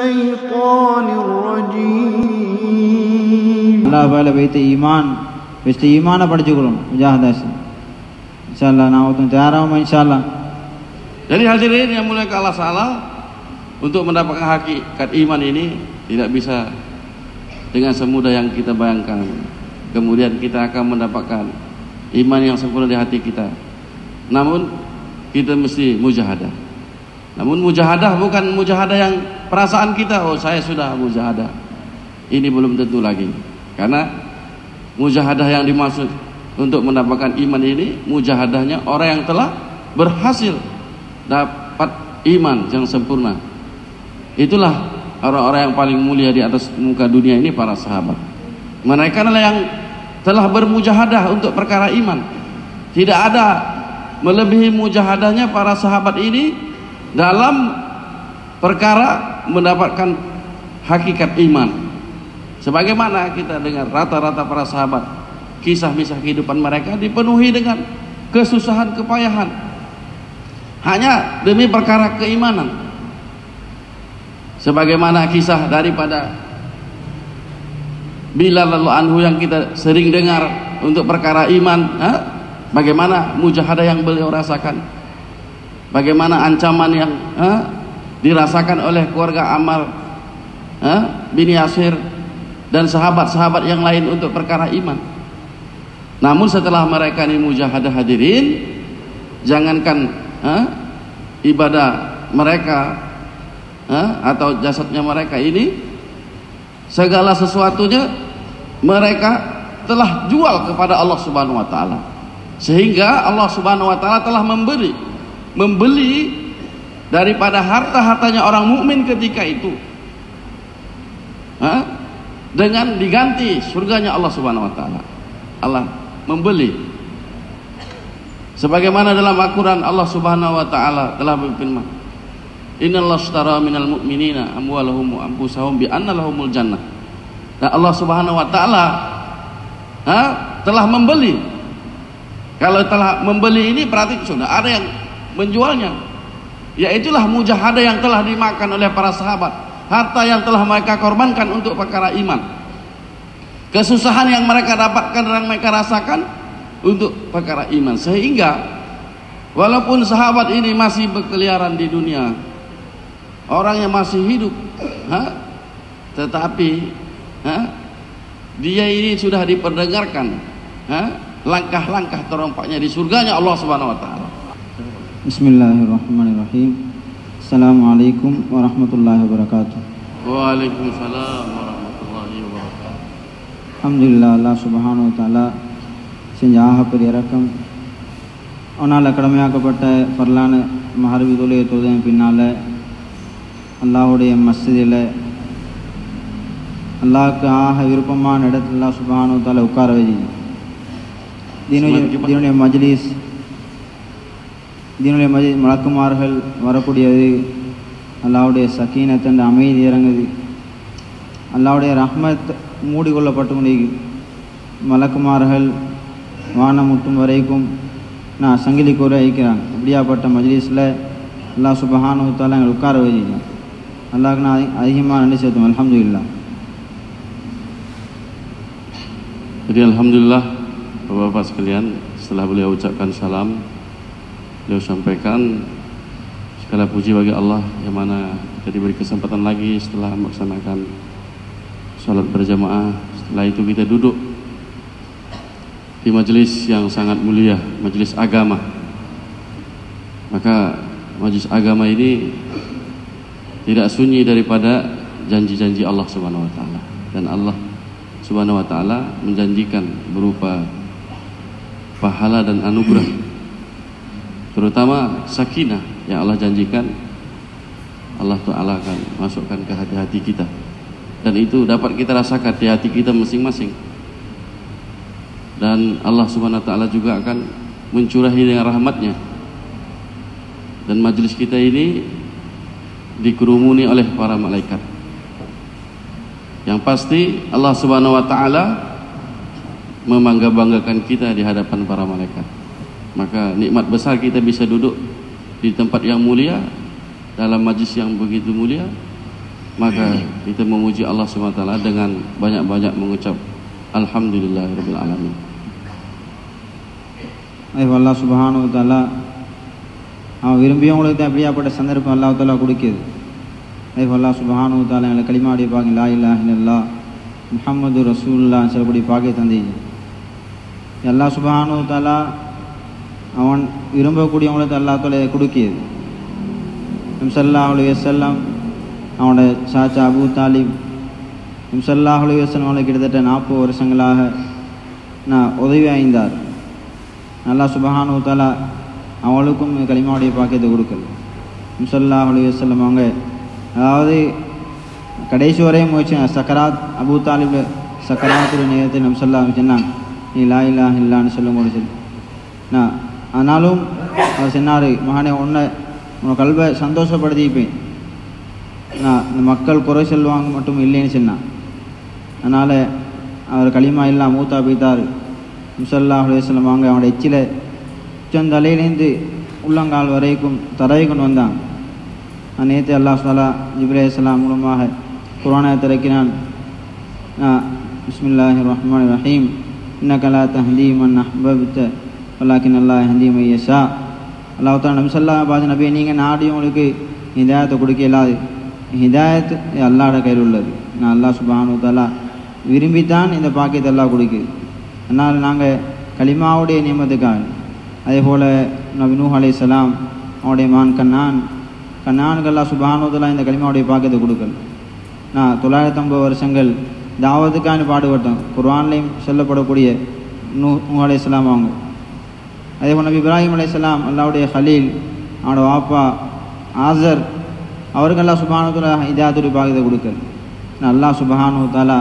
الشيطان الرجيم. Allah bala bete iman beste imana padjukulun mujahadah insyaallah nautun tiarama insyaallah. Jadi hadirin yang mulia Allah Ta'ala, untuk mendapatkan hakikat iman ini tidak bisa dengan semudah yang kita bayangkan. Kemudian kita akan mendapatkan iman yang sempurna di hati kita. Namun kita mesti mujahadah. Namun mujahadah bukan mujahadah yang perasaan kita, oh saya sudah mujahadah. Ini belum tentu lagi. Karena mujahadah yang dimaksud untuk mendapatkan iman ini, mujahadahnya orang yang telah berhasil dapat iman yang sempurna. Itulah orang-orang yang paling mulia di atas muka dunia ini, para sahabat. Mereka adalah yang telah bermujahadah untuk perkara iman. Tidak ada melebihi mujahadahnya para sahabat ini dalam perkara mendapatkan hakikat iman. Sebagaimana kita dengar rata-rata para sahabat, kisah-kisah kehidupan mereka dipenuhi dengan kesusahan, kepayahan, hanya demi perkara keimanan. Sebagaimana kisah daripada Bilal radhiyallahu anhu yang kita sering dengar untuk perkara iman, bagaimana mujahadah yang beliau rasakan, bagaimana ancaman yang dirasakan oleh keluarga Ammar bin Yasir dan sahabat-sahabat yang lain untuk perkara iman. Namun setelah mereka ini mujahadah, hadirin, jangankan ibadah mereka atau jasadnya mereka ini, segala sesuatunya mereka telah jual kepada Allah Subhanahu wa taala. Sehingga Allah Subhanahu wa taala telah membeli daripada harta-hartanya orang mukmin ketika itu dengan diganti surganya Allah Subhanahu wa taala. Allah membeli. Sebagaimana dalam Al-Qur'an Allah Subhanahu wa taala telah berfirman, "Innallaha ashtara minal mu'minina amwalahum wa anfusahum bi anna lahumul jannah." Dan Allah Subhanahu wa taala telah membeli. Kalau telah membeli ini berarti sudah ada yang menjualnya. Yaitulah mujahadah yang telah dimakan oleh para sahabat, harta yang telah mereka korbankan untuk perkara iman, kesusahan yang mereka dapatkan dan mereka rasakan untuk perkara iman. Sehingga walaupun sahabat ini masih berkeliaran di dunia, orang yang masih hidup, tetapi dia ini sudah diperdengarkan langkah-langkah terompaknya di surganya Allah Subhanahu wa taala. Bismillahirrahmanirrahim. Assalamualaikum warahmatullahi wabarakatuh. Waalaikumsalam warahmatullahi wabarakatuh. Alhamdulillah, Allah Subhanahu wa taala senjaha ಪರಿಯರಕಂ ಅವನಾಲ கடமையாக்கப்பட்ட ஃபர்லான மஹரிபி தொழுகை தொழுதன் பின்னால அல்லாஹ்வுடைய மஸ்ஜிதில் அல்லாஹ்க்கு ஆக விருப்பமான இடத்துல அல்லாஹ் சுப்ஹானஹு வ தஆலா உட்கார வச்சு தீனுடைய மஜ்லிஸ் மலக்குமார்கள் வரக்கூடியது, அல்லாஹ்வுடைய சக்கீனத் என்ற அமைதி இறங்குது, அல்லாஹ்வுடைய ரஹ்மத் மூடிக்கொள்ளப்பட்டு கொண்டிருக்கிறது. மலக்குமார்கள் வானம் முட்டும் வரைக்கும் நான் சங்கிலி கூற வைக்கிறாங்க. அப்படியாப்பட்ட மஜ்லிஸில் அல்லாஹ் சுப்ஹானஹு வ தஆலா எங்களை உட்கார வச்சுக்கேன். அல்லாஹ்க்கு நான் அதிகமாக நன்றி செலுத்துவேன். அல்ஹம்துலில்லாஹ். Jadi alhamdulillah Bapak-bapak sekalian, setelah beliau ucapkan salam, beliau sampaikan segala puji bagi Allah yang mana kita diberi kesempatan lagi setelah melaksanakan sholat berjamaah. Setelah itu kita duduk di majelis yang sangat mulia, majelis agama. Maka majelis agama ini tidak sunyi daripada janji-janji Allah Subhanahu wa taala, dan Allah Subhanahu wa taala menjanjikan berupa pahala dan anugerah, terutama sakinah yang Allah janjikan. Allah Ta'ala akan masukkan ke hati-hati kita, dan itu dapat kita rasakan di hati kita masing-masing. Dan Allah Subhanahu wa taala juga akan mencurahi dengan rahmatnya, dan majelis kita ini dikerumuni oleh para malaikat. Yang pasti Allah Subhanahu wa taala membangga-banggakan kita di hadapan para malaikat. Maka nikmat besar kita bisa duduk di tempat yang mulia, dalam majlis yang begitu mulia, maka kita memuji Allah SWT dengan banyak-banyak mengucap Alhamdulillahirabbil alamin. அல்லாஹ் சுப்ஹானஹு வ தஆலா அவன் விரும்பியவங்களுக்கு தான் எப்படியாப்பட்ட சந்தர்ப்பம் அல்லாஹ் தஆலா கொடுக்குது. அல்லாஹ் சுப்ஹானஹு வ தஆலா எங்களை கலிமாவுடைய பாக்கி லா இலாஹ இல்லல்லாஹ் முஹம்மது ரசூலுல்லாஹ் சொல்லக்கூடிய பாக்கிய தந்தீங்க. அல்லாஹ் சுப்ஹானஹு வ தஆலா அவன் விரும்பக்கூடியவங்களுக்கு அல்லாஹ் தஆலா கொடுக்கியது. நபி ஸல்லல்லாஹு அலைஹி வஸல்லம் அவனோட சாச்சா அபூ தாலிப் நபி ஸல்லல்லாஹு அலைஹி வஸல்லம் அவனுக்கு கிட்டத்தட்ட 40 வருஷங்களாக உதவி ஆய்ந்தார். அல்லாஹ் சுப்ஹானஹு வ தஆலா அவளுக்கும் கலிமாவுடைய பாக்கியத்தை கொடுக்கல. நபி ஸல்லல்லாஹு அலைஹி வஸல்லம் அவங்க அதாவது கடைசி வரையும் முயற்சி சக்கராத் அபூ தாலிப் சக்கராத்துடைய நேரத்தில் நபி ஸல்லல்லாஹு அலைஹி சொன்னாங்க, நீ லா இலாஹ இல்லல்லாஹ்னு சொல்லும்போது சொல்லி ஆனாலும் அவர் சொன்னார், மகனே உன்னை கல்வை சந்தோஷப்படுத்திப்பேன், இந்த மக்கள் குறை சொல்லுவாங்க மட்டும் இல்லைன்னு சொன்னான். அதனால் அவர் களிமா இல்லா மூத்தா போய்த்தார். நபி ஸல்லல்லாஹு அலைஹி வஸல்லம் அவங்க அவனோட எச்சில உச்சந்தலையிலேருந்து உள்ளங்கால் வரைக்கும் தடவை கொண்டு வந்தாங்க. நேற்று அல்லாஹ் சுப்ஹானஹு வ தஆலா ஜிப்ரீல் அலைஹிஸ்ஸலாம் மூலமாக குர்ஆனை திறக்கினான். பிஸ்மில்லாஹிர் ரஹ்மானிர் ரஹீம் இன்னக லா தஹ்தி மன் அஹ்பப்த வலாக்கின் அல்லாஹ் யஹ்தி மன் யஷா. அல்லாஹ் தஆலா நபி ஸல்லல்லாஹு அலைஹி நபியை நீங்கள் நாடியவங்களுக்கு ஹிதாயத்தை கொடுக்க இயலாது, ஹிதாயத் அல்லாஹ்வோட கையில் உள்ளது. அல்லாஹ் சுப்ஹானஹு வ தஆலா விரும்பித்தான் இந்த பாக்கியத்தை அல்லாஹ் கொடுக்குது. அதனால் நாங்கள் கலிமாவுடைய நியமத்துக்காக அதே போல் நபி நூஹ் அலைஹிஸ்ஸலாம் அவனுடைய மகன் கண்ணானுக்கு அல்லாஹ் சுப்ஹானஹு வ தஆலா இந்த கலிமாவுடைய பாக்கியத்தை கொடுக்கல. 950 வருஷங்கள் தாவத்துக்கான பாடுபட்டோம். குர்ஆன்லையும் சொல்லப்படக்கூடிய நூஹ் அலைஹிஸ்ஸலாம் அவங்க. அதே போல் நபி இப்ராஹிம் அலைஹிஸ்ஸலாம் அல்லாஹ்வுடைய ஹலீல் அவனோட வாப்பா ஆசர் அவருக்கு அல்லாஹ் சுப்ஹானஹு வ தஆலா ஹிதாயத்துடைய பாக்கியத்தை கொடுக்கல. அல்லாஹ் சுப்ஹானஹு வ தஆலா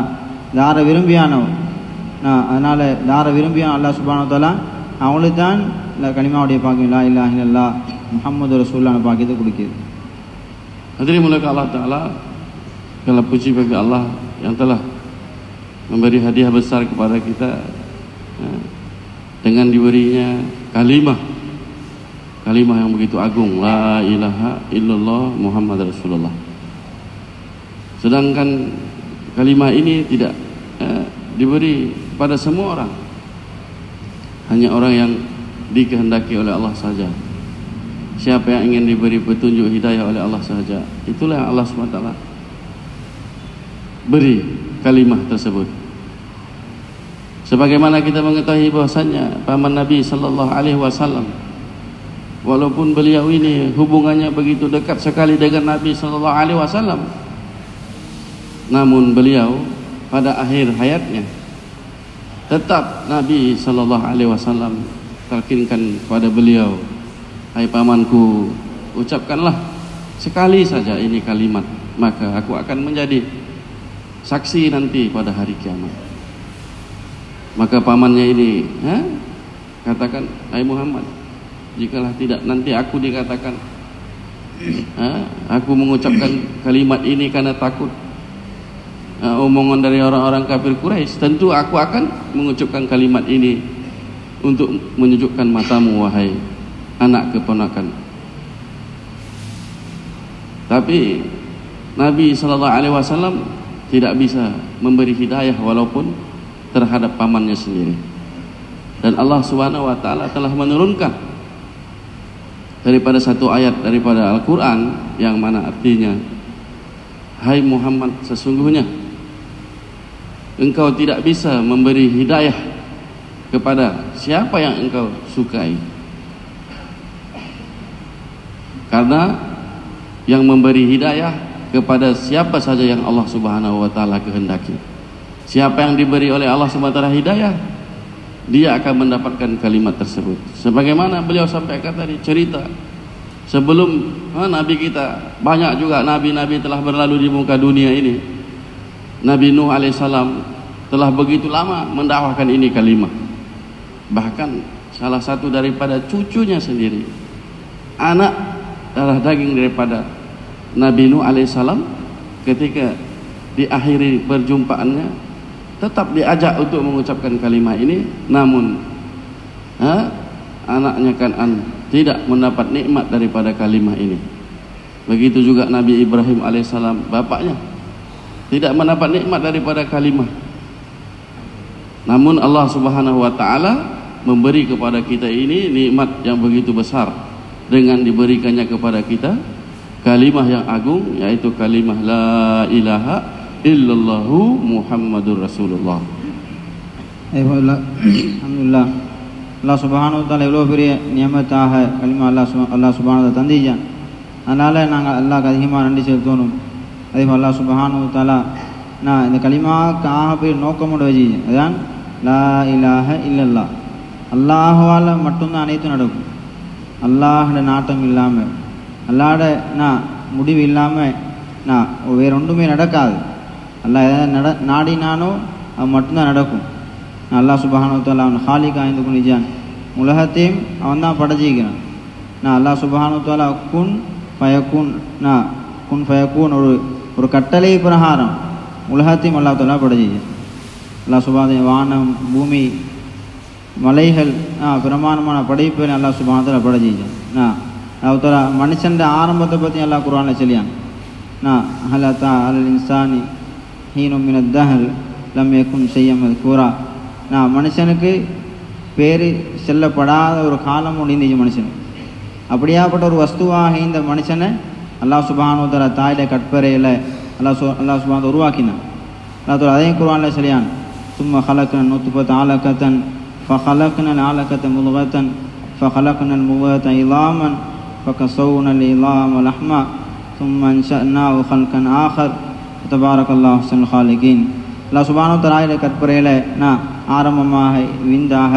தார விரும்பியானவன். அதனால் தார விரும்பியான் அல்லாஹ் சுப்ஹானஹு வ தஆலா அவங்களுக்கு தான் இந்த கலிமாவுடைய பாக்கியம் லா இலாஹ இல்லல்லாஹ் முஹம்மது ரசூலுல்லாஹ் பாக்கியத்தை கொடுக்குது. Hadirin mulia Allah Ta'ala, segala puji bagi Allah yang telah memberi hadiah besar kepada kita dengan diberinya kalimah yang begitu agung, la ilaha illallah Muhammad Rasulullah. Sedangkan kalimah ini tidak diberi pada semua orang, hanya orang yang dikehendaki oleh Allah saja. Siapa yang ingin diberi petunjuk hidayah oleh Allah sahaja, itulah yang Allah SWT beri kalimah tersebut. Sebagaimana kita mengetahui bahwasannya paman Nabi sallallahu alaihi wasallam, walaupun beliau ini hubungannya begitu dekat sekali dengan Nabi sallallahu alaihi wasallam, namun beliau pada akhir hayatnya tetap Nabi sallallahu alaihi wasallam talkinkan kepada beliau, hai pamanku, ucapkanlah sekali saja ini kalimat, maka aku akan menjadi saksi nanti pada hari kiamat. Maka pamannya ini katakan, hai Muhammad, jikalau tidak nanti aku dikatakan aku mengucapkan kalimat ini karena takut omongan dari orang-orang kafir Quraisy, tentu aku akan mengucapkan kalimat ini untuk menyejukkan matamu, wahai anak keponakan. Tapi Nabi SAW tidak bisa memberi hidayah walaupun terhadap pamannya sendiri. Dan Allah Subhanahu wa Ta'ala telah menurunkan daripada satu ayat daripada Al-Quran yang mana artinya, hai Muhammad, sesungguhnya engkau tidak bisa memberi hidayah kepada siapa yang engkau sukai, karena yang memberi hidayah kepada siapa saja yang Allah Subhanahu wa Ta'ala kehendaki. Siapa yang diberi oleh Allah Subhanahu wa Ta'ala hidayah, dia akan mendapatkan kalimat tersebut. Sebagaimana beliau sampaikan tadi cerita sebelum Nabi kita, banyak juga Nabi-Nabi telah berlalu di muka dunia ini. Nabi Nuh alaihissalam telah begitu lama mendakwahkan ini kalimat. Bahkan salah satu daripada cucunya sendiri, anak darah daging daripada Nabi Nuh alaihissalam, ketika diakhiri perjumpaannya tetap diajak untuk mengucapkan kalimat ini, namun anaknya Kan'an tidak mendapat nikmat daripada kalimat ini. Begitu juga Nabi Ibrahim alaihissalam, bapaknya tidak mendapat nikmat daripada kalimah. Namun Allah Subhanahu wa taala memberi kepada kita ini nikmat yang begitu besar dengan diberikannya kepada kita kalimah yang agung, yaitu kalimah la ilaha illallahu Muhammadur Rasulullah. Alhamdulillah, Allah Subhanahu wa taala எவ்வளவு பெரிய நியமத்தாக கலிமா அல்லாஹ் சுப்ஹானஹு வ தஆலா தந்தியான். அதனால நாங்கள் அல்லாஹ்க்கு அதிகமாக நன்றி செலுத்தணும். அதே போல் அல்லாஹ் சுப்ஹானஹு வ தஆலா நான் இந்த கலிமாக்காக போய் நோக்கமோடு வச்சு அதான் லா இலாஹ இல்லல்லா, அல்லாஹ்வால் மட்டும்தான் அனைத்தும் நடக்கும். அல்லாஹோட நாட்டம் இல்லாமல், அல்லாஹோட முடிவு இல்லாமல் வேற ஒன்றுமே நடக்காது. அல்லாஹ் எதாவது நாடினானோ அது மட்டும்தான் நடக்கும். அல்லாஹ் சுப்ஹானஹு வ தஆலா அவன் ஹாலிக் ஆய்ந்து கொண்டிருக்கான். உலகத்தையும் அவன் தான் படைச்சிக்கிறான். அல்லாஹ் சுப்ஹானஹு வ தஆலா குன் ஃபயக்கூன் ஒரு கட்டளை பிரகாரம் உலகத்தையும் அல்லாஹ் தஆலா படைச்சிக்கிறான். அல்லாஹ் சுப்ஹானஹு வானம் பூமி மலைகள் பிரமாணமான படைப்புகளை அல்லாஹ் சுப்ஹானஹு வ தஆலா படைச்சிக்கிறான். அல்லாஹ் தஆலா மனுஷன் ஆரம்பத்தை பற்றி அல்லாஹ் குர்ஆனில் சொல்லியான். ஹல் அத்தா அலல் இன்சானி ஹீனும் மினத் தஹர் லம் யகுன் ஷைஅன் மذ்கூரா. மனுஷனுக்கு பேர் செல்லப்படாத ஒரு காலம் முடிந்துச்சு மனுஷனுக்கு. அப்படியாப்பட்ட ஒரு வஸ்துவாக இந்த மனுஷனை அல்லாஹ் சுப்ஹானஹு வ தஆலா தாயில கற்பறையில் அல்லாஹ் சுப்ஹானஹு உருவாக்கினான். அல்லாஹ் தஆலா அதையும் குர்ஆனில் சொல்லியான். சும்ம ஹலக்னா நுத்ஃபத அலகத்தன் ஃபஹலக்னல் அலகத முத்கத்தன் ஃபஹலக்னல் முத்கத இலாமன் ஃபகஸௌனல் இலாம லஹ்மா சும்ம அன்ஷஅனாஹு ஹல்கன் ஆஹர் தபாரக்கல்லாஹு அஹ்ஸனுல் காலிகீன். அல்லாஹ் சுப்ஹானஹு வ தஆலா கற்பறையில் ஆரம்பமாக விந்தாக,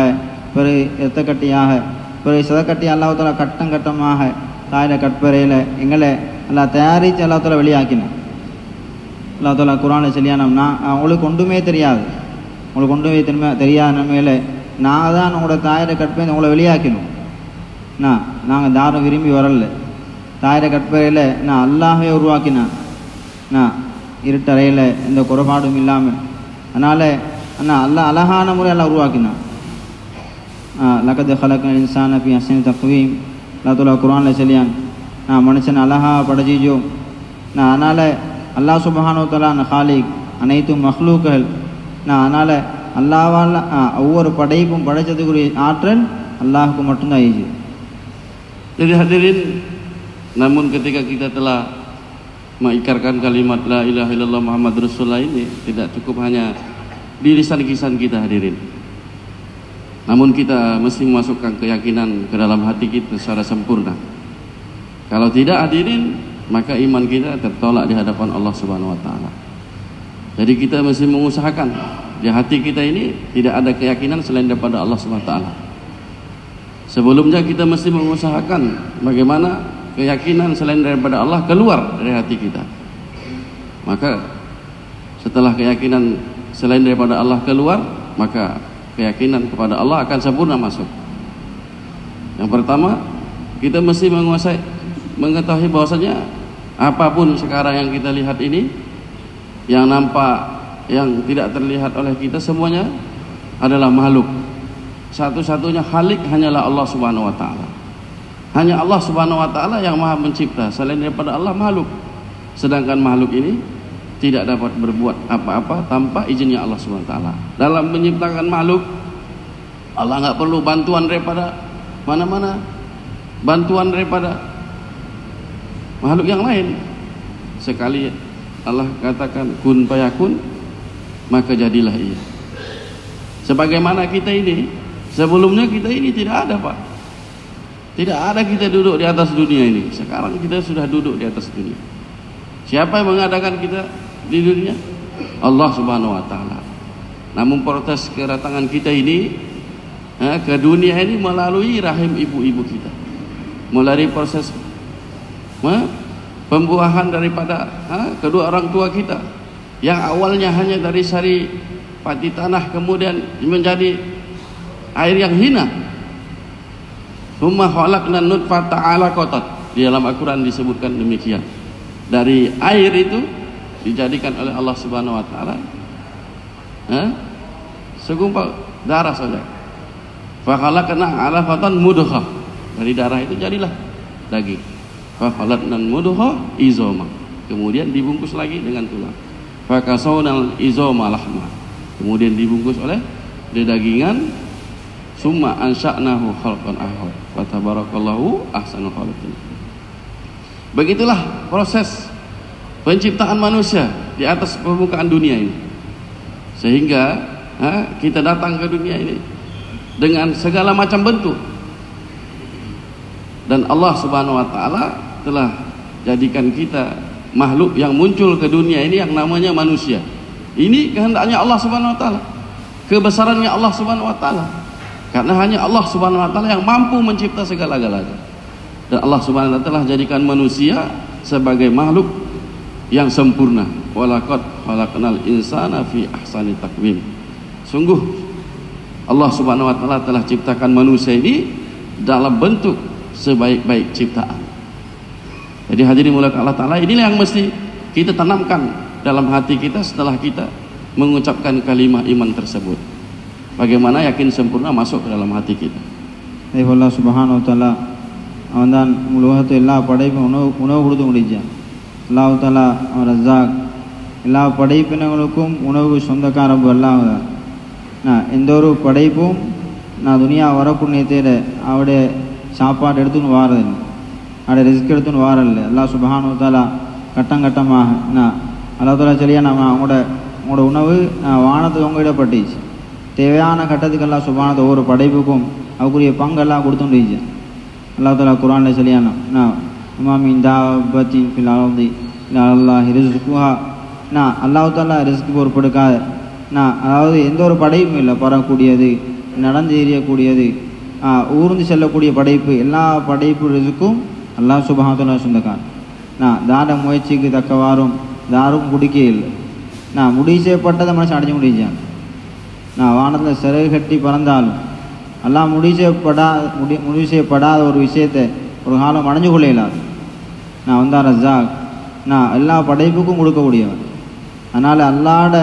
பிறகு இரத்தக்கட்டியாக, பிறகு சதக்கட்டி அல்லாஹ் தஆலா கட்டம் கட்டமாக தாயில கற்பறையில் எங்களை அல்லாஹ் தயாரித்து அல்லாஹ் தஆலா வெளியாக்கினான். அல்லாஹ் தஆலா குர்ஆனில் சொல்லியானோம்னா உங்களுக்கு ஒன்றுமே தெரியாது, உங்களுக்கு ஒன்றுமே தெரியாத நிலைமையில் நான் தான் உங்களோட தாயில கற்பறை உங்களை வெளியாக்கினோம். நாங்கள் தாரம் விரும்பி வரல. தாயில கற்பறையில் அல்லாஹே உருவாக்கினான். இருட்டறையில் எந்த குறைபாடும் இல்லாமல். அதனால் அல்லாஹ் அழகான முறை எல்லாம் உருவாக்கினான். லகத் ஹலக்னல் இன்சான ஃபீ அஹ்ஸனி தக்வீம். அல்லாஹ் தஆலா குர்ஆனில் சொல்லியான் மனுஷன் அழகாக படைச்சிச்சோம். அதனால் அல்லாஹ் சுப்ஹானஹு வ தஆலா ஹாலிக் அனைத்து மஹ்லூக்குகள். அதனால் அல்லாஹ்வால் ஒவ்வொரு படைப்பும் படைச்சதுக்குரிய ஆற்றல் அல்லாஹ்வுக்கு மட்டும்தான் இருக்குது. Jadi hadirin, namun ketika kita telah mengikrarkan kalimat la ilaha illallah Muhammadur Rasulullah ini tidak cukup hanya di lisan-lisan kita hadirin. Namun kita mesti memasukkan keyakinan ke dalam hati kita secara sempurna. Kalau tidak hadirin, maka iman kita tertolak di hadapan Allah Subhanahu wa taala. Jadi kita mesti mengusahakan di hati kita ini tidak ada keyakinan selain daripada Allah Subhanahu wa taala. Sebelumnya kita mesti mengusahakan bagaimana keyakinan selain daripada Allah keluar dari hati kita. Maka setelah keyakinan selain daripada Allah keluar, maka keyakinan kepada Allah akan sempurna masuk. Yang pertama, kita mesti mengetahui bahwasanya apapun sekarang yang kita lihat ini, yang nampak, yang tidak terlihat oleh kita, semuanya adalah makhluk. Satu-satunya khalik hanyalah Allah Subhanahu wa taala. Hanya Allah Subhanahu wa taala yang Maha Pencipta. Selain daripada Allah makhluk. Sedangkan makhluk ini tidak dapat berbuat apa-apa tanpa izinnya Allah Subhanahu wa taala. Dalam menciptakan makhluk, Allah enggak perlu bantuan daripada mana-mana. Bantuan daripada makhluk yang lain. Sekali Allah katakan kun fayakun, maka jadilah ia. Sebagaimana kita ini, sebelumnya kita ini tidak ada, Pak. Tidak ada kita duduk di atas dunia ini. Sekarang kita sudah duduk di atas dunia. Siapa yang mengadakan kita di dunia? Allah Subhanahu wa taala. Namun proses kedatangan kita ini ke dunia ini melalui rahim ibu-ibu kita. Melalui proses pembuahan daripada kedua orang tua kita. Yang awalnya hanya dari sari pati tanah, kemudian menjadi air yang hina. Tsumma khalaqna nutfata 'alaqatan. Di dalam Al-Qur'an disebutkan demikian. Dari air itu dijadikan oleh Allah Subhanahu wa taala segumpal darah saja. Fa khalaqna 'alaqatan mudghah. Dari darah itu jadilah daging. Fa khalaqna mudghah izama. Kemudian dibungkus lagi dengan tulang. Fakasawnal izama lahma. Kemudian dibungkus oleh dagingan. Summa ansha'nahu khalqan akhar. Wa tabarakallahu ahsanul khaliqin. Begitulah proses penciptaan manusia di atas permukaan dunia ini. Sehingga kita datang ke dunia ini dengan segala macam bentuk. Dan Allah Subhanahu wa taala telah jadikan kita makhluk yang muncul ke dunia ini yang namanya manusia. Ini kehendaknya Allah Subhanahu wa taala. Kebesarannya Allah Subhanahu wa taala. Karena hanya Allah Subhanahu wa taala yang mampu mencipta segala-galanya. Dan Allah Subhanahu wa taala telah jadikan manusia sebagai makhluk yang sempurna. Walaqad khalaqnal insana fi ahsani taqwim. Sungguh Allah Subhanahu wa taala telah ciptakan manusia ini dalam bentuk sebaik-baik ciptaan. Jadi hadirin mulai Allah taala, inilah yang mesti kita tanamkan dalam hati kita setelah kita mengucapkan kalimat iman tersebut. Bagaimana yakin sempurna masuk ke dalam hati kita. Allah Subhanahu wa taala awandan muluhatu எல்லா படைப்பும் உணவு கொடுத்து முடிச்சான். அல்லாஹ் தஆலா ரஸாக் எல்லா படைப்பினங்களுக்கும் உணவு சொந்தக்கார ரப்பு அல்லாஹ் தான். எந்த ஒரு படைப்பும் நான் துனியா வரக்கூடிய நேரத்தில் அவருடைய சாப்பாடு எடுத்துன்னு வாரதில்லை, அவருடைய ரிஸ்க் எடுத்துன்னு வாரதில்லை. அல்லாஹ் சுப்ஹானஹு வ தஆலா கட்டம் கட்டமாக அல்லாஹ் தஆலா சொல்லியா உங்களோட உணவு வானத்துக்கு உங்ககிட்ட பட்டுச்சு. தேவையான கட்டத்துக்கு அல்லாஹ் சுப்ஹானஹு ஒவ்வொரு படைப்புக்கும் அவருக்குரிய பங்கெல்லாம் கொடுத்துட்டு அல்லாஹ் தஆலா குர்ஆனில் சொல்லியானா மின் தாபத்தின் ஃபில் அர்தி இல்லா அல்லாஹ் ரிஸ்குஹா. அல்லாஹ் தஆலா ரிஸ்க் பொறுப்பெடுக்காத அதாவது எந்த ஒரு படைப்பும் இல்லை, பறக்கூடியது, நடந்து எறியக்கூடியது, ஊர்ந்து செல்லக்கூடிய படைப்பு, எல்லா படைப்பு ரிஸ்க்கும் அல்லாஹ் சுப்ஹானஹு வ தஆலா சொந்தக்காரன். தாட முயற்சிக்கு தக்கவாறும் தாரும் குடிக்க இல்லை. முடிவு செய்யப்பட்டதை மனுஷன் அடைஞ்சு முடிச்சான். வானத்தில் சிறகு கட்டி பறந்தாலும் எல்லாம் முடிவு செய்யப்படாத ஒரு விஷயத்தை ஒரு காலம் அடைஞ்சு கொள்ள இயலாது. வந்தா ரஸாக், எல்லா படைப்புக்கும் கொடுக்கக்கூடியவன். அதனால் அல்லாட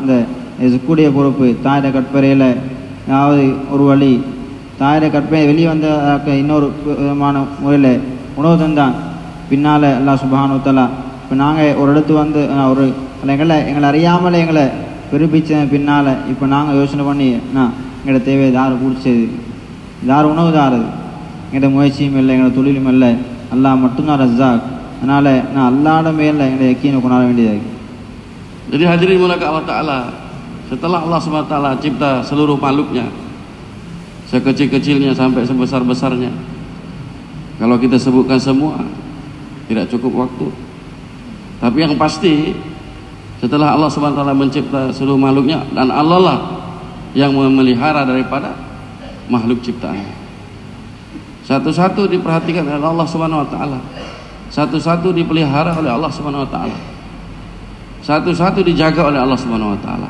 இந்த ரிஸ்குடைய பொறுப்பு தாயிர கற்பறையில் அதாவது ஒரு வழி, தாயிர கற்பனை வெளியே வந்த இன்னொரு விதமான முறையில் உணவு தந்தான். பின்னால் அல்லாஹ் சுப்ஹானஹு வ தஆலா இப்போ நாங்கள் ஒரு இடத்து வந்து ஒரு எங்களை அறியாமல் எங்களை பிறப்பிச்ச பின்னால் இப்போ நாங்கள் யோசனை பண்ணி எங்களோட தேவையை தாரு பிடிச்சது, தாரு உணவு தாரது, எங்களோட முயற்சியும் இல்லை, எங்களோட தொழிலும் இல்லை, அல்லாஹ் மட்டும்தான் ரஸாக். அதனால் அல்லாட மேலே எங்களை யக்கீனை கொண்டாட வேண்டியதாக. Jadi hadirin mulai Allah Ta'ala, setelah Allah SWT cipta seluruh makhluknya, sekecil-kecilnya sampai sebesar-besarnya, kalau kita sebutkan semua tidak cukup waktu. Tapi yang pasti setelah Allah SWT mencipta seluruh makhluknya, dan Allah lah yang memelihara daripada makhluk ciptaannya, satu-satu diperhatikan oleh Allah SWT, satu-satu dipelihara oleh Allah SWT, satu-satu dijaga oleh Allah Subhanahu wa taala.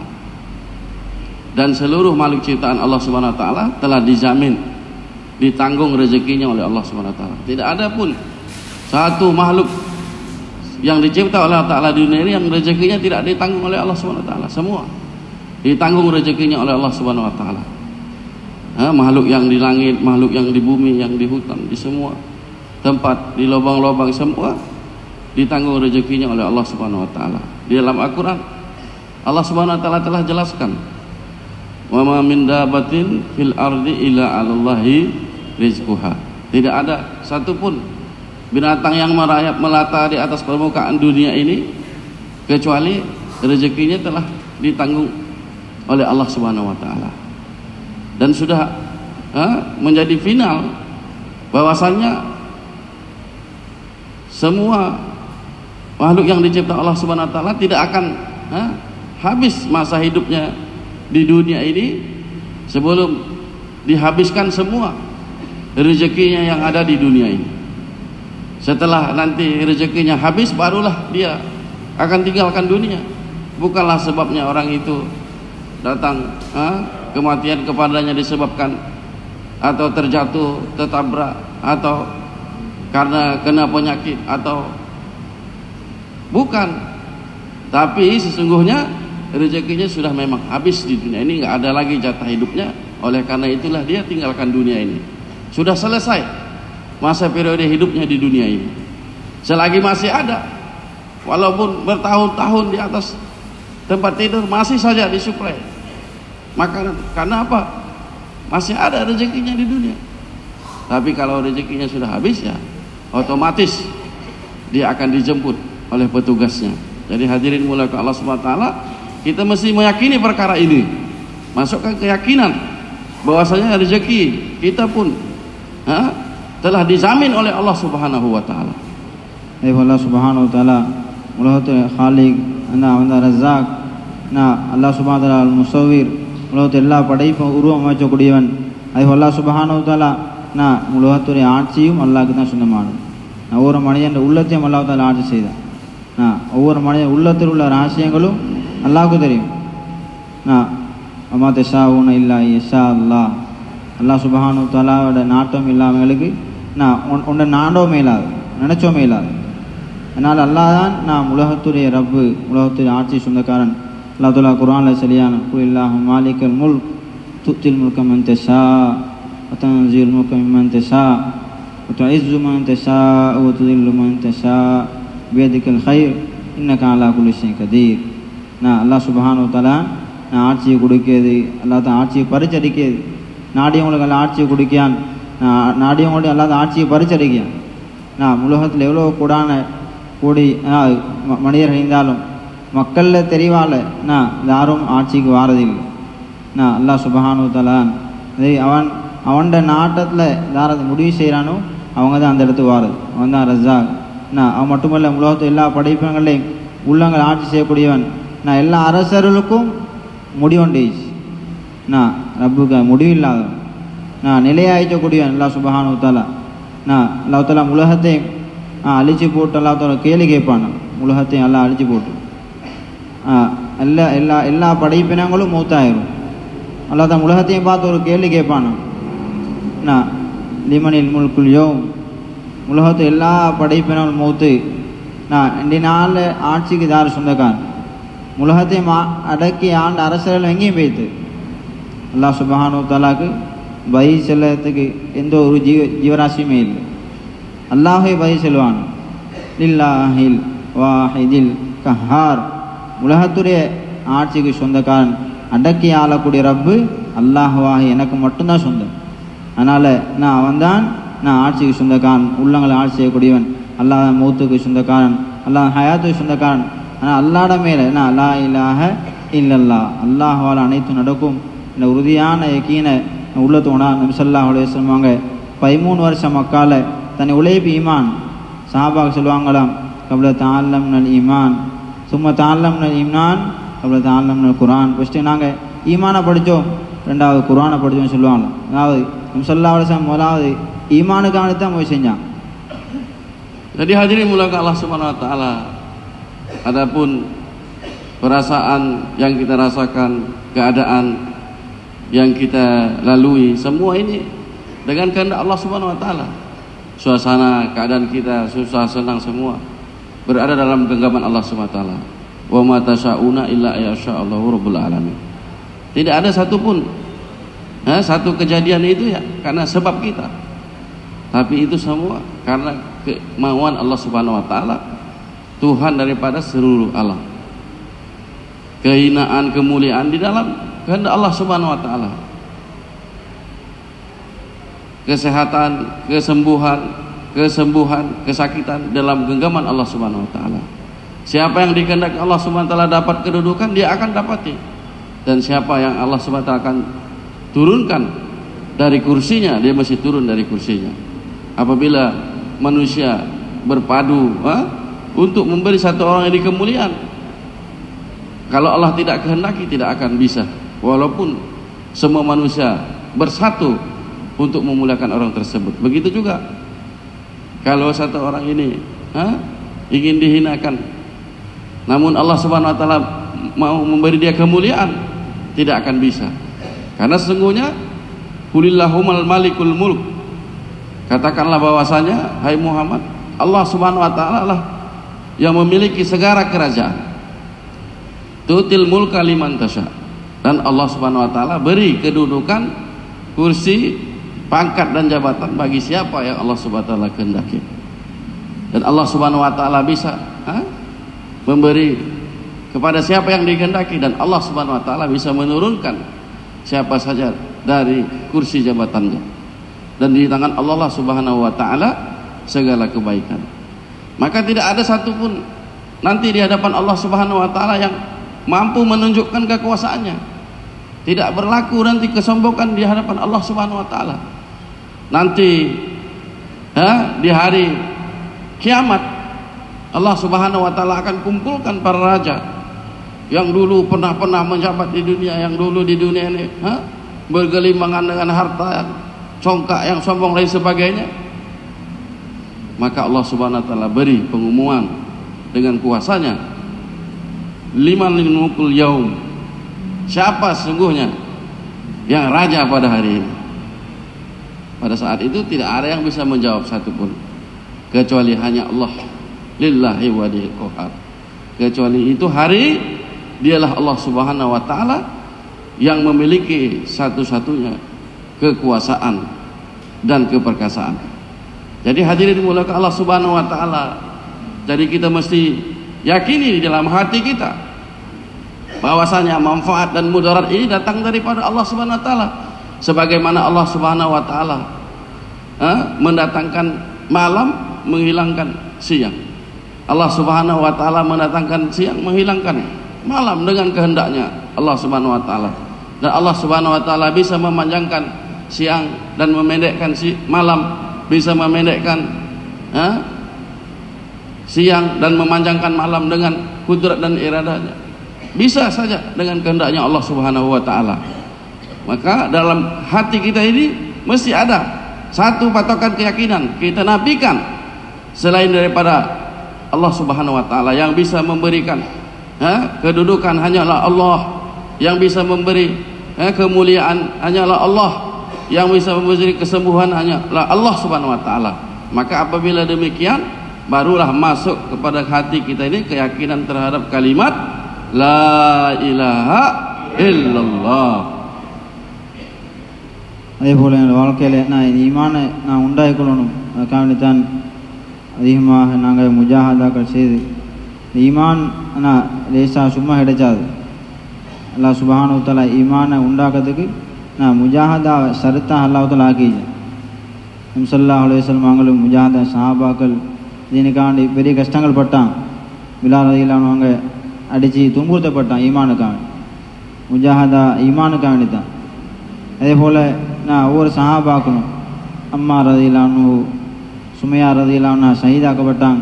Dan seluruh makhluk ciptaan Allah Subhanahu wa taala telah dijamin, ditanggung rezekinya oleh Allah Subhanahu wa taala. Tidak ada pun satu makhluk yang dicipta oleh Allah taala di dunia ini yang rezekinya tidak ditanggung oleh Allah Subhanahu wa taala. Semua ditanggung rezekinya oleh Allah Subhanahu wa taala. Makhluk yang di langit, makhluk yang di bumi, yang di hutan, di semua tempat, di lubang-lubang, semua ditanggung rezekinya oleh Allah Subhanahu wa taala. Di dalam Al-Qur'an Allah Subhanahu wa taala telah jelaskan, wa ma min dabatin fil ardi illa 'alallahi rizquha. Tidak ada satupun binatang yang merayap melata di atas permukaan dunia ini kecuali rezekinya telah ditanggung oleh Allah Subhanahu wa taala. Dan sudah menjadi final bahwasannya semua makhluk yang dicipta Allah Subhanahu wa taala tidak akan habis masa hidupnya di dunia ini sebelum dihabiskan semua rezekinya yang ada di dunia ini. Setelah nanti rezekinya habis, barulah dia akan tinggalkan dunia. Bukanlah sebabnya orang itu datang kematian kepadanya disebabkan atau terjatuh, tertabrak, atau karena kena penyakit, atau bukan, tapi sesungguhnya rezekinya sudah memang habis di dunia ini, nggak ada lagi jatah hidupnya. Oleh karena itulah dia tinggalkan dunia ini. Sudah selesai masa periode hidupnya di dunia ini. Selagi masih ada, walaupun bertahun-tahun di atas tempat tidur masih saja disuplai makanan. Karena apa? Masih ada rezekinya di dunia. Tapi kalau rezekinya sudah habis, ya otomatis dia akan dijemput oleh petugasnya. Jadi hadirin mulai ke Allah Subhanahu wa taala, kita mesti meyakini perkara ini. Masukkan keyakinan bahwasanya rezeki kita pun telah dijamin oleh Allah Subhanahu wa taala. Allah Subhanahu wa taala உலகத்துடைய ஹாலிக் அந்த ரஸாக் அல்லாஹ் சுப்ஹானஹு வ தஆலா அல் முஸவ்விர் உலகத்து எல்லா படைப்பும் உருவம் அமைக்கக்கூடியவன். அது அல்லாஹ் சுப்ஹானஹு வ தஆலா உலகத்துடைய ஆட்சியும் அல்லாஹ்க்கு தான் சொந்தமானது. ஒவ்வொரு மனிதன் உள்ளத்தையும் அல்லாஹ் தாலா ஆட்சி செய்தான். ஒவ்வொரு மனிதன் உள்ளத்தில் உள்ள ரகசியங்களும் அல்லாஹ்வுக்கு தெரியும். அம்மா தஷாவுன இல்லா யஷா அல்லாஹ். அல்லாஹ் சுப்ஹானஹு வ தஆலாவோட நாட்டம் இல்லாமங்களுக்கு ஒன்றை நாடவும் இல்லாது, நினைச்சோமே இல்லாது. அதனால் அல்லாஹ் தான் உலகத்துடைய ரப்பு, உலகத்துடைய ஆட்சி சொந்தக்காரன். அல்லாஹ் தஆலா குர்ஆனில் சரியான குல்லாஹு மாலிகல் முல்க் துத்தில் முல்க மன் தஷா வ தன்ஸில் முல்க மிம்மன் தஷா வ துஇஸ்ஸு மன் தஷா வ துதில்லு மன் தஷா பியதிகல் கைர் இன்னக அலா குல்லி ஷைஇன் கதீர். அல்லாஹ் சுப்ஹானஹு வ தஆலா ஆட்சியை கொடுக்கிறது, அல்லாஹ் தான் ஆட்சியை பறிச்சடிக்கிறது. நாடியவங்களுக்கு எல்லாம் ஆட்சியை கொடுக்கான், நாடியவங்களுடைய அல்லாத ஆட்சியை பறிச்சடிக்கான். உலகத்தில் எவ்வளோ கூடி மனிதர்கள் இருந்தாலும் மக்களில் தெரிவால யாரும் ஆட்சிக்கு வாரதில்லை. அல்லாஹ் சுப்ஹானஹு வ தஆலா அவன் நாட்டத்தில் யாரை முடிவு செய்கிறானோ அவங்க தான் அந்த இடத்துக்கு வாரது. அவன் தான் ரஸாக். அவன் மட்டுமல்ல, உலகத்து எல்லா படைப்புகளையும் உள்ளங்கள் ஆட்சி செய்யக்கூடியவன். எல்லா அரசர்களுக்கும் முடிவுண்டேச்சு. ரப்புக்கு முடிவில்லாதவன், நிலையாய்க்கக்கூடியவன் அல்லாஹ் சுப்ஹானஹு வ தஆலா. அல்லாஹ் தஆலா உலகத்தை அழிச்சு போட்டு அல்லாஹ் தஆலா கேள்வி கேட்பான். உலகத்தையும் எல்லாம் அழிச்சு போட்டு எல்லா படைப்பினங்களும் மூத்தாயிரும். அல்லாஹ் தான் உலகத்தையும் பார்த்து ஒரு கேள்வி கேட்பான். லிமனில் முல்குல் யௌம். உலகத்து எல்லா படைப்பினங்களும் மூத்து இன்றைய நாள் ஆட்சிக்கு யார் சொந்தக்காரன்? உலகத்தையும் அடக்கி ஆண்ட அரசர்கள் எங்கேயும் போய்த்து அல்லாஹ் சுப்ஹானஹு வ தஆலாக்கு பதில் செல்லத்துக்கு எந்த ஒரு ஜீவராசியுமே இல்லை. அல்லாஹே பதில் செல்வான். லில்லாஹில் வாஹிதில் கஹார். உலகத்துடைய ஆட்சிக்கு சொந்தக்காரன், அடக்கி ஆளக்கூடிய ரப்பு அல்லாஹ்வாஹி எனக்கு மட்டும்தான் சொந்தம். அதனால் அவன் தான் ஆட்சிக்கு சொந்தக்காரன், உள்ளங்களை ஆட்சி செய்யக்கூடியவன். அல்லாஹ் மௌத்துக்கு சொந்தக்காரன், அல்லாஹ் ஹயாத்துக்கு சொந்தக்காரன். ஆனால் அல்லாட மேலே லா இலாஹ இல்லல்லா, அல்லாஹ்வால் அனைத்தும் நடக்கும் இந்த உறுதியான யக்கீனை உள்ளத்தோனா நபி ஸல்லல்லாஹு அலைஹி வஸல்லம் அவங்க 13 வருஷம் மக்கால தன்னை உழைப்பு ஈமான் சஹாபாக்கு சொல்லுவாங்களாம். கப்ல தஅல்லம்னல் ஈமான் சும்மா தஅல்லம்னல் ஈமான் கப்ல தஅல்லம்னல் குர்ஆன். ஃபஸ்ட்டு நாங்கள் ஈமானை படித்தோம், ரெண்டாவது குர்ஆனை படித்தோம்னு சொல்லுவாங்களாம். அதாவது நபி ஸல்லல்லாஹு அலைஹி வஸல்லம் முதலாவது ஈமானுக்காக தான் போய் செஞ்சான். Jadi hadirin mulai Allah Subhanahu wa taala. Adapun perasaan yang kita rasakan, keadaan yang kita lalui, semua ini dengan kehendak Allah Subhanahu wa taala. Suasana, keadaan kita susah senang semua berada dalam genggaman Allah Subhanahu wa taala. Wa ma tasyauna illa yasha'allahu rabbul alamin. Tidak ada satupun satu kejadian itu ya karena sebab kita. Tapi itu semua karena kemauan Allah Subhanahu wa taala, Tuhan daripada seluruh alam. Kehinaan, kemuliaan di dalam kehendak Allah Subhanahu wa taala. Kesehatan, kesembuhan, kesakitan dalam genggaman Allah Subhanahu wa taala. Siapa yang dikehendaki Allah Subhanahu wa taala dapat kedudukan, dia akan dapati. Dan siapa yang Allah Subhanahu wa taala akan turunkan dari kursinya, dia mesti turun dari kursinya. Apabila manusia berpadu untuk memberi satu orang ini kemuliaan, kalau Allah tidak kehendaki tidak akan bisa. Walaupun semua manusia bersatu untuk memuliakan orang tersebut. Begitu juga kalau satu orang ini ingin dihinakan, namun Allah Subhanahu wa taala mau memberi dia kemuliaan, tidak akan bisa. Karena sesungguhnya Qulillahummal malikul mulk. Katakanlah bahwasanya, hai Muhammad, Allah Subhanahu wa taala lah yang memiliki segala kerajaan. Tutil mulka liman tasya. Dan Allah Subhanahu wa taala beri kedudukan, kursi, pangkat dan jabatan bagi siapa yang Allah Subhanahu wa taala kehendaki. Dan Allah Subhanahu wa taala bisa memberi kepada siapa yang dikehendaki, dan Allah Subhanahu wa taala bisa menurunkan siapa saja dari kursi jabatannya, dan di tangan Allah Subhanahu wa taala segala kebaikan. Maka tidak ada satupun nanti di hadapan Allah Subhanahu wa taala yang mampu menunjukkan kekuasaannya. Tidak berlaku nanti kesombongan di hadapan Allah Subhanahu wa taala. Nanti di hari kiamat Allah Subhanahu wa taala akan kumpulkan para raja yang dulu pernah menjabat di dunia, yang dulu di dunia ini bergelimbangan dengan harta yang congkak, yang sombong dan sebagainya. Maka Allah Subhanahu wa taala beri pengumuman dengan kuasanya, liman mulkul yaum, siapa sesungguhnya yang raja pada hari ini. Pada saat itu tidak ada yang bisa menjawab satupun kecuali hanya Allah, lillahi wadil qahar. Kecuali itu hari dialah Allah Subhanahu wa taala yang memiliki satu-satunya kekuasaan dan keperkasaan. Jadi hadirin dimulakan Allah Subhanahu wa taala. Jadi kita mesti yakini di dalam hati kita bahwasanya manfaat dan mudarat ini datang daripada Allah Subhanahu wa taala. Sebagaimana Allah Subhanahu wa taala mendatangkan malam, menghilangkan siang. Allah Subhanahu wa taala mendatangkan siang, menghilangkan malam dengan kehendaknya Allah Subhanahu wa taala. Dan Allah Subhanahu wa taala bisa memanjangkan siang dan memendekkan malam, bisa memendekkan siang dan memanjangkan malam dengan kudrat dan iradanya. Bisa saja dengan kehendaknya Allah Subhanahu wa taala. Maka dalam hati kita ini mesti ada satu patokan keyakinan, kita nafikan selain daripada Allah Subhanahu wa taala. Yang bisa memberikan kedudukan hanyalah Allah, yang bisa memberi kemuliaan hanyalah Allah, yang bisa memberi kesembuhan hanyalah Allah Subhanahu wa taala. Maka apabila demikian, barulah masuk kepada hati kita ini keyakinan terhadap kalimat la ilaha illallah. அதேபோல் எங்கள் வாழ்க்கையில் ஈமானை நான் உண்டாக்கிக்கொள்ளணும். அதுக்காக வேண்டித்தான் அதிகமாக நாங்கள் முஜாஹதாக்கள் செய்து ஈமான் லேசாக சும்மா கிடைச்சாது. அல்லாஹ் சுப்ஹானஹு வ தஆலா ஈமானை உண்டாக்கிறதுக்கு நான் முஜாஹதா ஷரத்தாக அல்லாஹ் தஆலா ஆக்கிச்சேன். நபி ஸல்லல்லாஹு அலைஹி வஸல்லம் அவங்களும் முஜாஹதா சஹாபாக்கள் இதுக்காண்டி பெரிய கஷ்டங்கள் பட்டான். பிலால் ரலியல்லாஹு அன்ஹு அவங்க அடித்து துன்புறுத்தப்பட்டான் ஈமானுக்காக. முஜாஹதா ஈமானுக்காக வேண்டித்தான். அதே போல் நான் ஒவ்வொரு சஹாபாக்கணும். அம்மா ரலியல்லாஹு அன்ஹு, சுமையா ரலியல்லாஹு அன்ஹா ஷஹீதாக்கப்பட்டாங்க.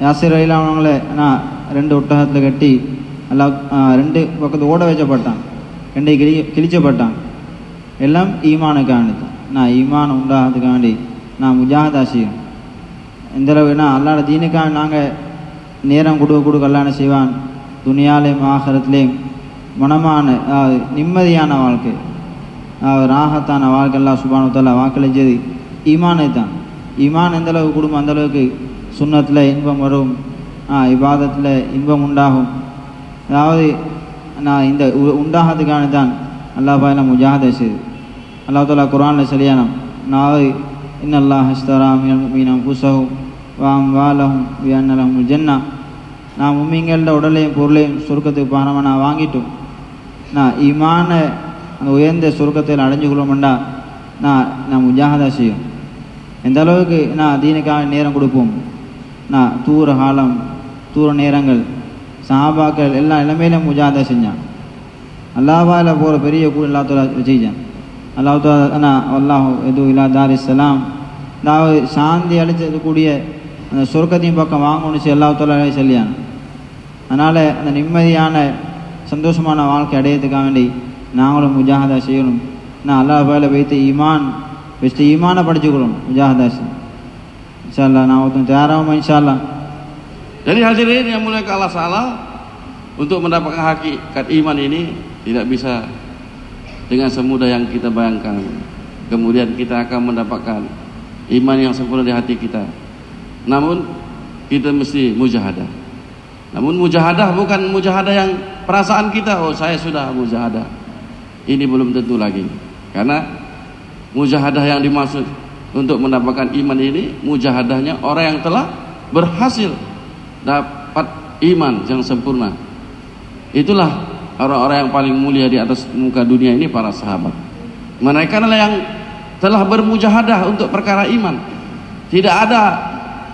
யாசிர் ரலியல்லாஹு அன்ஹுங்களை நான் 2 ஒட்டகத்தில் கட்டி எல்லாம் 2 பக்கத்து ஓட வச்சப்பட்டான், 2 கிழிச்சப்பட்டான். எல்லாம் ஈமானுக்காண்டி தான். நான் ஈமான் உண்டாகிறதுக்காண்டி நான் முஜாஹதா செய்யும். எந்தளவு அல்லாஹ் தீனுக்காக நாங்கள் நேரம் கொடுக்க அல்லாஹ் என்ன செய்வான், துனியாலையும் ஆகிரத்துலேயும் மனமான நிம்மதியான வாழ்க்கை, ராகத்தான வாழ்க்கை அல்லாஹ் சுப்ஹானஹு வ தஆலா வாக்களித்தது ஈமானை தான். ஈமான் எந்தளவு கொடுக்கும் அந்தளவுக்கு சுன்னத்தில் இன்பம் வரும், இபாதத்தில் இன்பம் உண்டாகும். அதாவது நான் இந்த உண்டாகிறதுக்கான தான் அல்லாஹ் பாயில முஜாஹதா செய்து. அல்லாஹ் தஆலா குர்ஆனில் சொல்லியானாம், நான் இன்னல்லாஹ அஸ்தரா மினல் முஃமினீன அன்ஃபுஸஹும் வ அம்வாலஹும் பிஅன்ன லஹுமுல் ஜன்னah. நான் மும்மின்களோட உடலையும் பொருளையும் சொர்க்கத்துக்கு பாரமாக நான் வாங்கிட்டோம். நான் ஈமான அந்த உயர்ந்த சொர்க்கத்தில் அடைஞ்சு கொள்ளணும்டா நான் முஜாஹதா செய்யும். எந்த அளவுக்கு நான் தீனுக்காக நேரம் கொடுப்போம். நான் தூர காலம், தூர நேரங்கள், சஹாபாக்கள் எல்லாம் இளமையிலும் முஜாஹதா செஞ்சான். அல்லாஹ்வால போகிற பெரிய கூட அல்லா தஆலா செஞ்சான். அல்லாஹ் தஆலா அல்லாஹ் எது இலா தாரிஸ்ஸலாம், அதாவது சாந்தி அளிச்சக்கூடிய அந்த சொர்க்கத்தையும் பக்கம் வாங்கணும்னு சொல்லி அல்லாஹ் தஆலா சொல்லியான். அதனால் அந்த நிம்மதியான சந்தோஷமான வாழ்க்கை அடையிறதுக்காக வேண்டி நாங்களும் முஜாஹதா செய்யணும். நான் அல்லாஹ் பாயில வைத்து ஈமான் பெஸ்ட்டு ஈமானை படிச்சுக்கணும் முஜாஹதா செய்யணும். இன்ஷா அல்லாஹ் நான் ஒருத்தன் தயாராகும் இன்ஷா அல்லாஹ். Jadi hadirin yang mulia Allah Ta'ala, untuk mendapatkan hakikat iman ini tidak bisa dengan semudah yang kita bayangkan. Kemudian kita akan mendapatkan iman yang sempurna di hati kita. Namun kita mesti mujahadah. Namun mujahadah bukan mujahadah yang perasaan kita, oh saya sudah mujahadah. Ini belum tentu lagi. Karena mujahadah yang dimaksud untuk mendapatkan iman ini, mujahadahnya orang yang telah berhasil dapat iman yang sempurna. Itulah orang-orang yang paling mulia di atas muka dunia ini, para sahabat. Mereka adalah yang telah bermujahadah untuk perkara iman. Tidak ada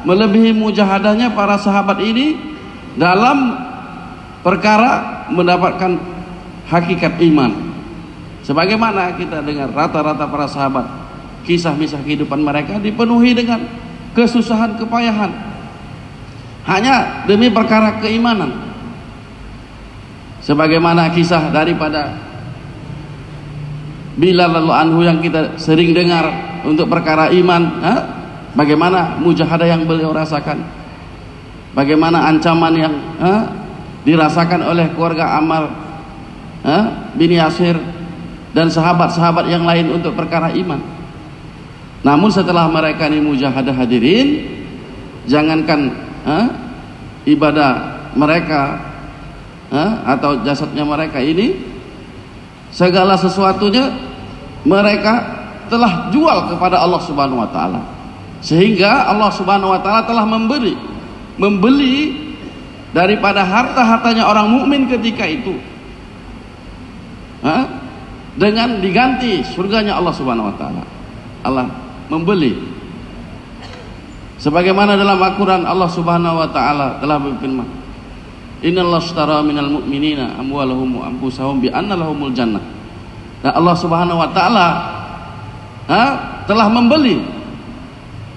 melebihi mujahadahnya para sahabat ini dalam perkara mendapatkan hakikat iman. Sebagaimana kita dengar rata-rata para sahabat, kisah-kisah kehidupan mereka dipenuhi dengan kesusahan, kepayahan, hanya demi perkara keimanan. Sebagaimana kisah daripada Bilal radhiyallahu anhu yang kita sering dengar untuk perkara iman, bagaimana mujahadah yang beliau rasakan, bagaimana ancaman yang dirasakan oleh keluarga Ammar bin Yasir dan sahabat-sahabat yang lain untuk perkara iman. Namun setelah mereka ini mujahadah, hadirin, jangankan ibadah mereka atau jasadnya mereka ini, segala sesuatunya mereka telah jual kepada Allah Subhanahu wa taala, sehingga Allah Subhanahu wa taala telah membeli daripada harta-hartanya orang mukmin ketika itu dengan diganti surganya Allah Subhanahu wa taala. Allah membeli, sebagaimana dalam Al-Qur'an Allah Subhanahu wa taala telah berfirman, Innallaha ashtara minal mu'minina amwalahum wa anfusahum bi anna lahumul jannah. Dan Allah Subhanahu wa taala telah membeli.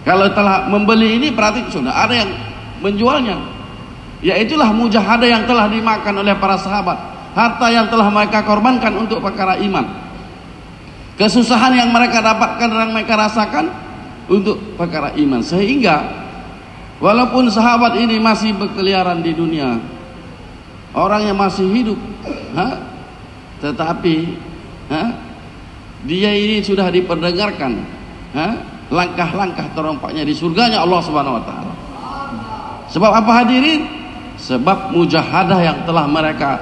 Kalau telah membeli ini berarti sudah ada yang menjualnya. Yaitulah mujahadah yang telah dimakan oleh para sahabat, harta yang telah mereka korbankan untuk perkara iman, kesusahan yang mereka dapatkan dan mereka rasakan untuk perkara iman, sehingga walaupun sahabat ini masih berkeliaran di dunia, orang yang masih hidup, tetapi dia ini sudah diperdengarkan langkah-langkah terompaknya di surganya Allah Subhanahu wa taala. Sebab apa, hadirin? Sebab mujahadah yang telah mereka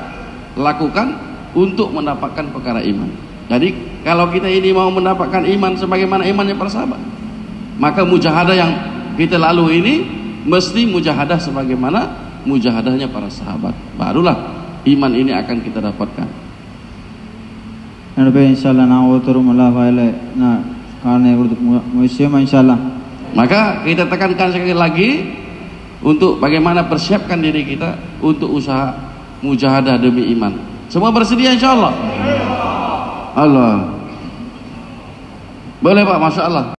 lakukan untuk mendapatkan perkara iman. Jadi kalau kita ini mau mendapatkan iman sebagaimana imannya para sahabat, maka mujahadah yang kita lalui ini mesti mujahadah sebagaimana mujahadahnya para sahabat. Barulah iman ini akan kita dapatkan. Nabi insyaallah na oturumullah wa'ala na karena musim insyaallah. Maka kita tekankan sekali lagi untuk bagaimana persiapkan diri kita untuk usaha mujahadah demi iman. Semua bersedia insyaallah? Allah. Boleh Pak, Masya Allah.